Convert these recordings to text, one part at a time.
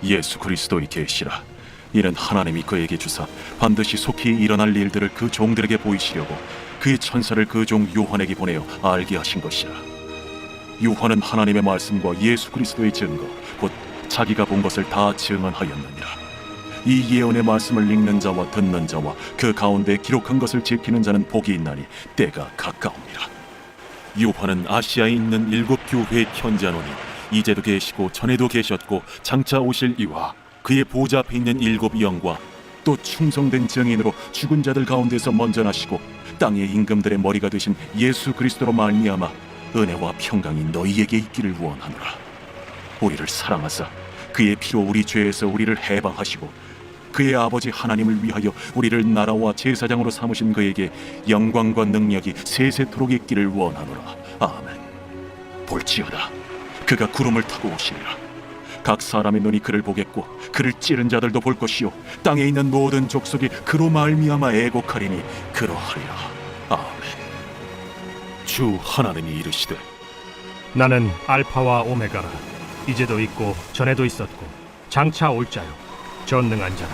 예수 그리스도의 계시라. 이는 하나님이 그에게 주사 반드시 속히 일어날 일들을 그 종들에게 보이시려고 그의 천사를 그 종 요한에게 보내어 알게 하신 것이라. 요한은 하나님의 말씀과 예수 그리스도의 증거 곧 자기가 본 것을 다 증언하였느니라. 이 예언의 말씀을 읽는 자와 듣는 자와 그 가운데 기록한 것을 지키는 자는 복이 있나니 때가 가까우니라. 요한은 아시아에 있는 7 교회에 편지하노니 이제도 계시고 전에도 계셨고 장차 오실 이와 그의 보좌 앞에 있는 7 영과 또 충성된 증인으로 죽은 자들 가운데서 먼저 나시고 땅의 임금들의 머리가 되신 예수 그리스도로 말미암아 은혜와 평강이 너희에게 있기를 원하노라. 우리를 사랑하사 그의 피로 우리 죄에서 우리를 해방하시고 그의 아버지 하나님을 위하여 우리를 나라와 제사장으로 삼으신 그에게 영광과 능력이 세세토록 있기를 원하노라. 아멘. 볼지어다 그가 구름을 타고 오시리라. 각 사람의 눈이 그를 보겠고 그를 찌른 자들도 볼 것이요 땅에 있는 모든 족속이 그로 말미암아 애곡하리니 그러하리라. 아멘. 주 하나님이 이르시되 나는 알파와 오메가라. 이제도 있고 전에도 있었고 장차 올 자요 전능한 자라.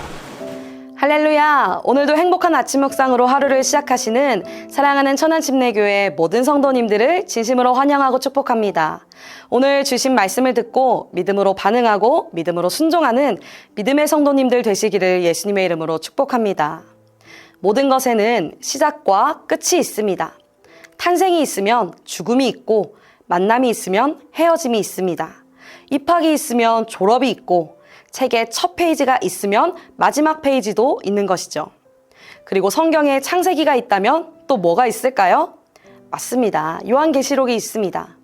할렐루야! 오늘도 행복한 아침 묵상으로 하루를 시작하시는 사랑하는 천안침례교회 모든 성도님들을 진심으로 환영하고 축복합니다. 오늘 주신 말씀을 듣고 믿음으로 반응하고 믿음으로 순종하는 믿음의 성도님들 되시기를 예수님의 이름으로 축복합니다. 모든 것에는 시작과 끝이 있습니다. 탄생이 있으면 죽음이 있고 만남이 있으면 헤어짐이 있습니다. 입학이 있으면 졸업이 있고 책의 첫 페이지가 있으면 마지막 페이지도 있는 것이죠. 그리고 성경에 창세기가 있다면 또 뭐가 있을까요? 맞습니다. 요한계시록이 있습니다.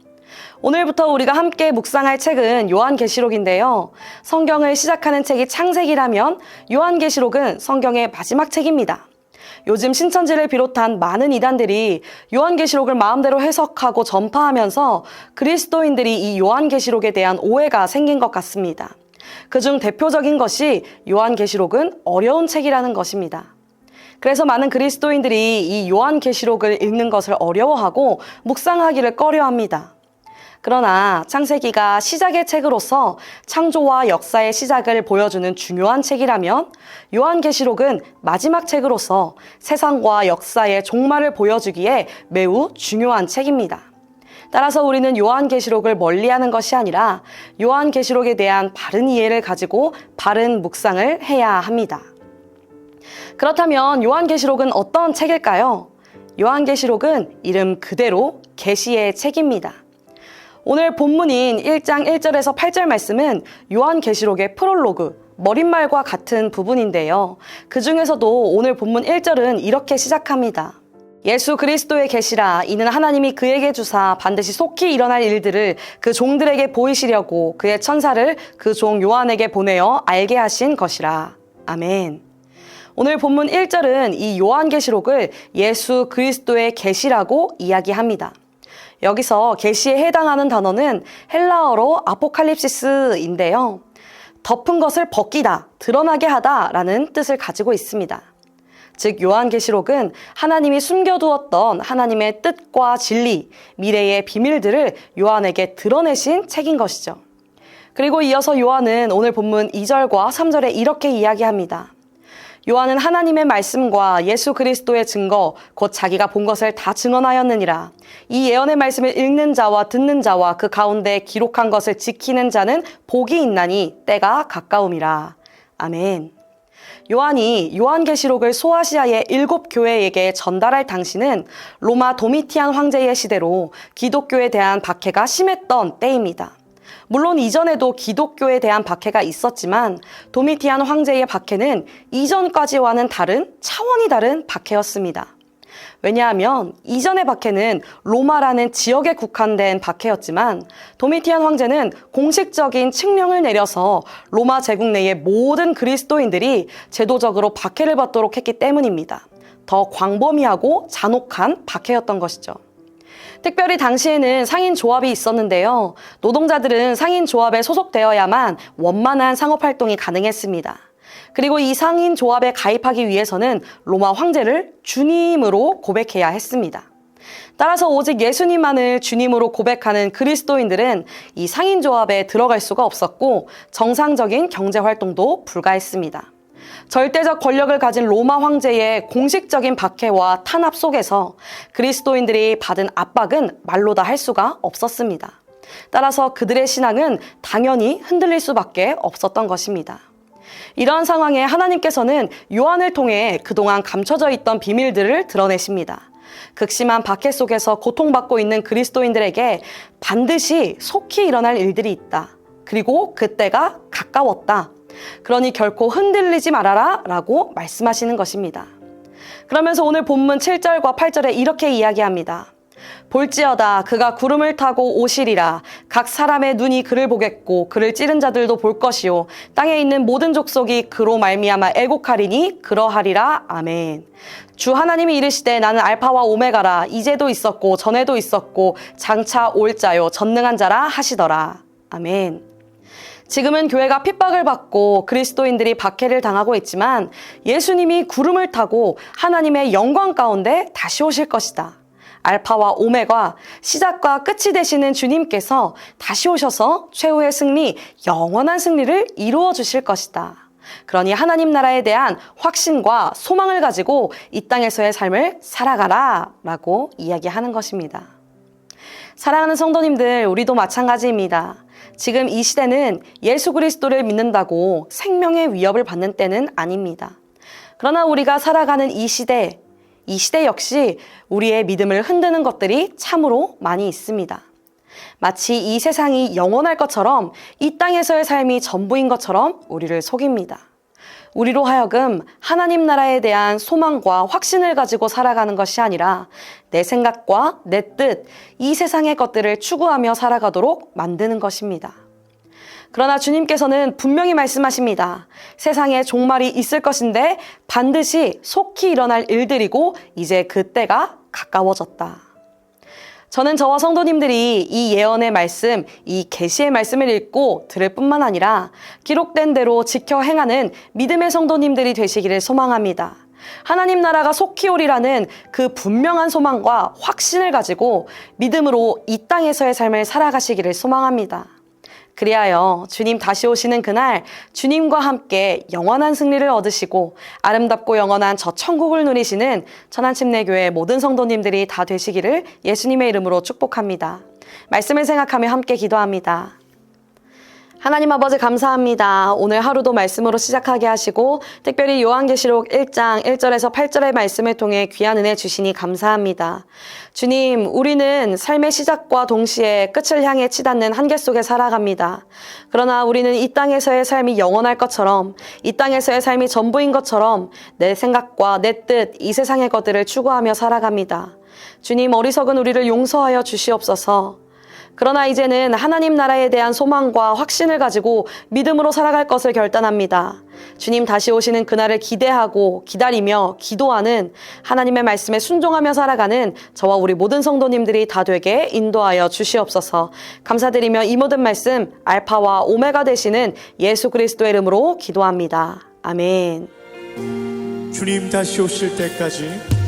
오늘부터 우리가 함께 묵상할 책은 요한계시록인데요. 성경을 시작하는 책이 창세기라면 요한계시록은 성경의 마지막 책입니다. 요즘 신천지를 비롯한 많은 이단들이 요한계시록을 마음대로 해석하고 전파하면서 그리스도인들이 이 요한계시록에 대한 오해가 생긴 것 같습니다. 그중 대표적인 것이 요한계시록은 어려운 책이라는 것입니다. 그래서 많은 그리스도인들이 이 요한계시록을 읽는 것을 어려워하고 묵상하기를 꺼려합니다. 그러나 창세기가 시작의 책으로서 창조와 역사의 시작을 보여주는 중요한 책이라면 요한계시록은 마지막 책으로서 세상과 역사의 종말을 보여주기에 매우 중요한 책입니다. 따라서 우리는 요한계시록을 멀리하는 것이 아니라 요한계시록에 대한 바른 이해를 가지고 바른 묵상을 해야 합니다. 그렇다면 요한계시록은 어떤 책일까요? 요한계시록은 이름 그대로 계시의 책입니다. 오늘 본문인 1장 1절에서 8절 말씀은 요한계시록의 프롤로그, 머릿말과 같은 부분인데요. 그 중에서도 오늘 본문 1절은 이렇게 시작합니다. 예수 그리스도의 계시라. 이는 하나님이 그에게 주사 반드시 속히 일어날 일들을 그 종들에게 보이시려고 그의 천사를 그 종 요한에게 보내어 알게 하신 것이라. 아멘. 오늘 본문 1절은 이 요한계시록을 예수 그리스도의 계시라고 이야기합니다. 여기서 계시에 해당하는 단어는 헬라어로 아포칼립시스인데요. 덮은 것을 벗기다, 드러나게 하다 라는 뜻을 가지고 있습니다. 즉 요한계시록은 하나님이 숨겨두었던 하나님의 뜻과 진리, 미래의 비밀들을 요한에게 드러내신 책인 것이죠. 그리고 이어서 요한은 오늘 본문 2절과 3절에 이렇게 이야기합니다. 요한은 하나님의 말씀과 예수 그리스도의 증거, 곧 자기가 본 것을 다 증언하였느니라. 이 예언의 말씀을 읽는 자와 듣는 자와 그 가운데 기록한 것을 지키는 자는 복이 있나니 때가 가까움이라. 아멘. 요한이 요한계시록을 소아시아의 7 교회에게 전달할 당시는 로마 도미티안 황제의 시대로 기독교에 대한 박해가 심했던 때입니다. 물론 이전에도 기독교에 대한 박해가 있었지만 도미티안 황제의 박해는 이전까지와는 다른 차원이 다른 박해였습니다. 왜냐하면 이전의 박해는 로마라는 지역에 국한된 박해였지만 도미티안 황제는 공식적인 칙령을 내려서 로마 제국 내의 모든 그리스도인들이 제도적으로 박해를 받도록 했기 때문입니다. 더 광범위하고 잔혹한 박해였던 것이죠. 특별히 당시에는 상인조합이 있었는데요. 노동자들은 상인조합에 소속되어야만 원만한 상업활동이 가능했습니다. 그리고 이 상인조합에 가입하기 위해서는 로마 황제를 주님으로 고백해야 했습니다. 따라서 오직 예수님만을 주님으로 고백하는 그리스도인들은 이 상인조합에 들어갈 수가 없었고 정상적인 경제활동도 불가했습니다. 절대적 권력을 가진 로마 황제의 공식적인 박해와 탄압 속에서 그리스도인들이 받은 압박은 말로 다 할 수가 없었습니다. 따라서 그들의 신앙은 당연히 흔들릴 수밖에 없었던 것입니다. 이러한 상황에 하나님께서는 요한을 통해 그동안 감춰져 있던 비밀들을 드러내십니다. 극심한 박해 속에서 고통받고 있는 그리스도인들에게 반드시 속히 일어날 일들이 있다. 그리고 그때가 가까웠다. 그러니 결코 흔들리지 말아라 라고 말씀하시는 것입니다. 그러면서 오늘 본문 7절과 8절에 이렇게 이야기합니다. 볼지어다 그가 구름을 타고 오시리라. 각 사람의 눈이 그를 보겠고 그를 찌른 자들도 볼 것이요 땅에 있는 모든 족속이 그로 말미암아 애곡하리니 그러하리라. 아멘. 주 하나님이 이르시되 나는 알파와 오메가라. 이제도 있었고 전에도 있었고 장차 올 자요 전능한 자라 하시더라. 아멘. 지금은 교회가 핍박을 받고 그리스도인들이 박해를 당하고 있지만 예수님이 구름을 타고 하나님의 영광 가운데 다시 오실 것이다. 알파와 오메가, 시작과 끝이 되시는 주님께서 다시 오셔서 최후의 승리, 영원한 승리를 이루어 주실 것이다. 그러니 하나님 나라에 대한 확신과 소망을 가지고 이 땅에서의 삶을 살아가라 라고 이야기하는 것입니다. 사랑하는 성도님들, 우리도 마찬가지입니다. 지금 이 시대는 예수 그리스도를 믿는다고 생명의 위협을 받는 때는 아닙니다. 그러나 우리가 살아가는 이 시대 역시 우리의 믿음을 흔드는 것들이 참으로 많이 있습니다. 마치 이 세상이 영원할 것처럼 이 땅에서의 삶이 전부인 것처럼 우리를 속입니다. 우리로 하여금 하나님 나라에 대한 소망과 확신을 가지고 살아가는 것이 아니라 내 생각과 내 뜻, 이 세상의 것들을 추구하며 살아가도록 만드는 것입니다. 그러나 주님께서는 분명히 말씀하십니다. 세상에 종말이 있을 것인데 반드시 속히 일어날 일들이고 이제 그때가 가까워졌다. 저는 저와 성도님들이 이 예언의 말씀, 이 계시의 말씀을 읽고 들을 뿐만 아니라 기록된 대로 지켜 행하는 믿음의 성도님들이 되시기를 소망합니다. 하나님 나라가 속히 오리라는 그 분명한 소망과 확신을 가지고 믿음으로 이 땅에서의 삶을 살아가시기를 소망합니다. 그리하여 주님 다시 오시는 그날 주님과 함께 영원한 승리를 얻으시고 아름답고 영원한 저 천국을 누리시는 천안침례교회 모든 성도님들이 다 되시기를 예수님의 이름으로 축복합니다. 말씀을 생각하며 함께 기도합니다. 하나님 아버지 감사합니다. 오늘 하루도 말씀으로 시작하게 하시고 특별히 요한계시록 1장 1절에서 8절의 말씀을 통해 귀한 은혜 주시니 감사합니다. 주님, 우리는 삶의 시작과 동시에 끝을 향해 치닫는 한계 속에 살아갑니다. 그러나 우리는 이 땅에서의 삶이 영원할 것처럼, 이 땅에서의 삶이 전부인 것처럼 내 생각과 내 뜻, 이 세상의 것들을 추구하며 살아갑니다. 주님, 어리석은 우리를 용서하여 주시옵소서. 그러나 이제는 하나님 나라에 대한 소망과 확신을 가지고 믿음으로 살아갈 것을 결단합니다. 주님 다시 오시는 그날을 기대하고 기다리며 기도하는 하나님의 말씀에 순종하며 살아가는 저와 우리 모든 성도님들이 다 되게 인도하여 주시옵소서. 감사드리며 이 모든 말씀 알파와 오메가 되시는 예수 그리스도의 이름으로 기도합니다. 아멘. 주님 다시 오실 때까지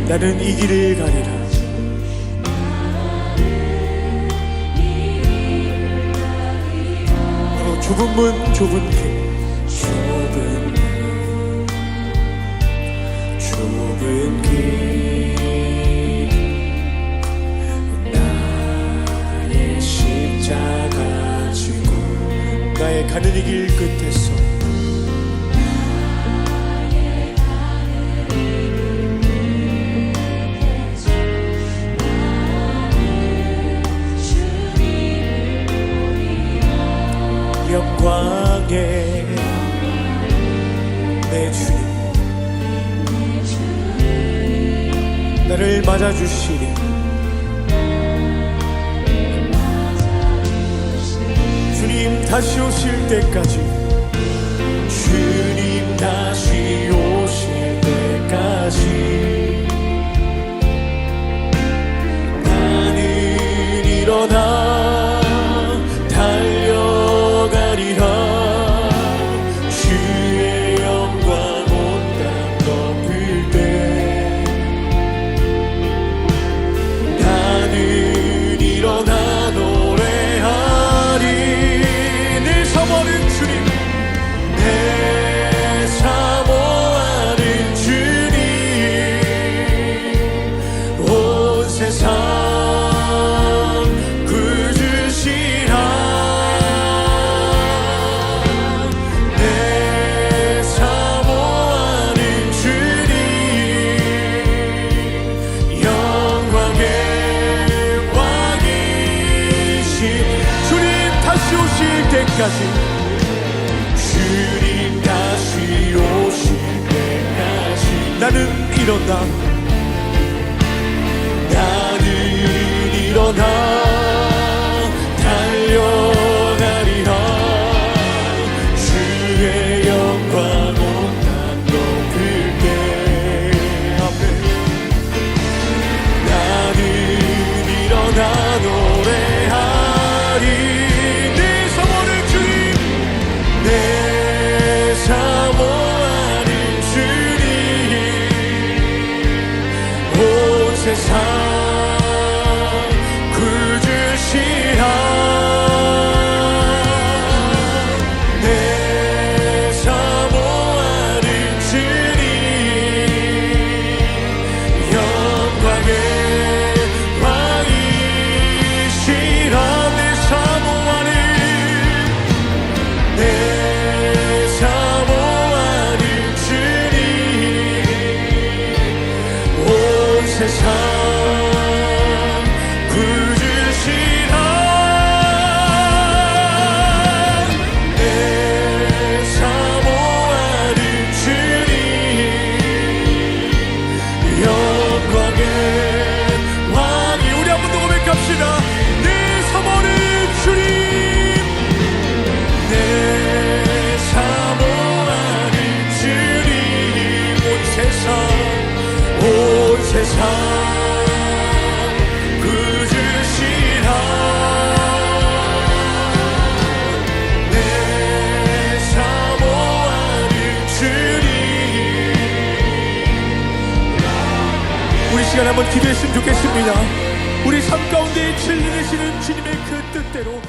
나는 이 길을 가리라. 바로 좁은 문 좁은 길 좁은 길 나의 십자가 지고 나의 가는 이 길 끝에서 영광에 내 주님 나를 맞아주시리. 주님 다시 오실 때까지 주님 다시 오실 때까지 나는 일어나 달려가리라. 주의 영광 온 땅에 때까지 주님 다시 오실 때까지 나는 일어나 달려가리라 주의 영광 온 땅도 그때 앞에 나는 일어나 노래하리 내 사모하는 주님 내 사모하는 주님 온 세상 구주시라 내 사모하는 주님 영광의 왕이시라 내 사모하는 주님 온 세상 구주시라 내 사모하는 주님 영광의 왕이 우리 한 번 더 고백합시다 내 사모하는 주님 내 사모하는 주님 온 세상 구주시라 내 사모하는 주님 우리 시간 한번 기도했으면 좋겠습니다 우리 삶 가운데 진리되시는 주님의 그 뜻대로